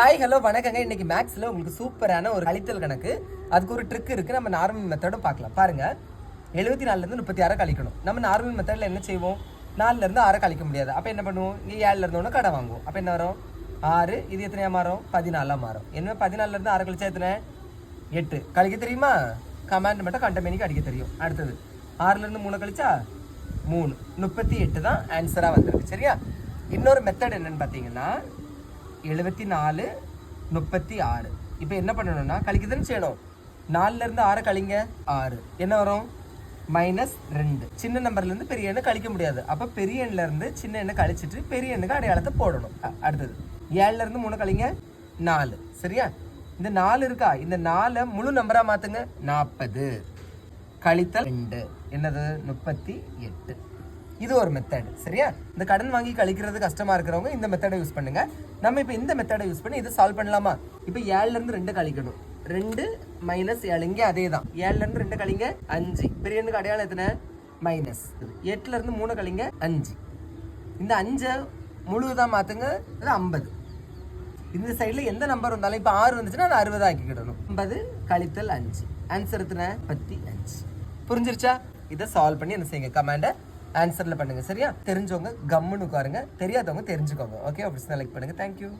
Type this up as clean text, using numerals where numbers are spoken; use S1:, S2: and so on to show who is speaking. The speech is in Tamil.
S1: ஹாய் ஹலோ வணக்கங்க. இன்னைக்கு மேக்ஸ்ல உங்களுக்கு சூப்பரான ஒரு கழித்தல் கணக்கு. அதுக்கு ஒரு ட்ரிக் இருக்கு. நம்ம நார்மல் மெத்தடும் பார்க்கலாம். பாருங்க, 74 இருந்து 36 கழிக்கணும். நம்ம நார்மல் மெத்தட்ல என்ன செய்வோம்? 4 இருந்து 6 கழிக்க முடியாது. அப்ப என்ன பண்ணுவோம்? இங்க 7 இருந்து 1 கடை வாங்குவோம். அப்ப என்ன வரும்? 6. இது எத்தனையா மாறும்? 14 மாறும். என்ன 14 இருந்து 6 கழிச்சா எத்தனை? 8. கழிக்க தெரியுமா? கமாண்ட் மட்டும் கண்டமேனிக்கு அடிக்க தெரியும். அடுத்தது 6 இருந்து 3 கழிச்சா 3. 38 தான் ஆன்சரா வந்திருக்கு. சரியா? இன்னொரு மெத்தட் என்னன்னு பார்த்தீங்கன்னா 74 36. இப்போ என்ன பண்ணணும்னா கழிக்குதுன்னு செய்யணும். 4 இருந்து 6 கழிங்க, 6. என்ன வரும்? -2. சின்ன நம்பர்ல இருந்து பெரிய எண்ணை கழிக்க முடியாது. அப்ப பெரிய எண்ணில இருந்து சின்ன எண்ணை கழிச்சிட்டு பெரிய எண்ணுக்கு அடையாளத்தை போடணும். அடுத்தது 7 இருந்து 3 கழிங்க, 4. சரியா? இந்த 4 இருக்கா? இந்த 4 முழு நம்பரா மாத்துங்க. 40 கழித்தல் 2 என்னது? 38. இது ஒரு மெத்தட். சரியா? இந்த கடன் வாங்கி கழிக்கிறது கஷ்டமா இருக்கிறவங்க இந்த மெத்தடை யூஸ் பண்ணுங்க. நம்ம இப்போ இந்த மெத்தடை யூஸ் பண்ணி இதை சால்வ் பண்ணலாமா? இப்போ 7 இருந்து 2 கழிக்கணும். 2 - 7 இங்கே அதே தான். 7 இருந்து 2 கழிங்க, 5. பெரிய எண்ணுக்கு அடையாளம் எத்தனை? மைனஸ். 8 இருந்து 3 கழிங்க, 5. இந்த 5 முழுதான் மாத்துங்க, அது 50. இந்த சைடில் எந்த நம்பர் வந்தாலும் இப்போ 6 வந்துச்சுன்னா அது 60 ஆக்கிக்கிடணும். 50 கழித்தல் 5. ஆன்சர் எத்தனை? 15. புரிஞ்சிருச்சா? இதை சால்வ் பண்ணி என்ன செய்யுங்க? கமாண்டை ஆன்சர்ல பண்ணுங்க. சரியா? தெரிஞ்சவங்க கம்முன்னு உட்காருங்க, தெரியாதவங்க தெரிஞ்சுக்கோங்க. ஓகே, அப்படி செலக்ட் பண்ணுங்க. தேங்க்யூ.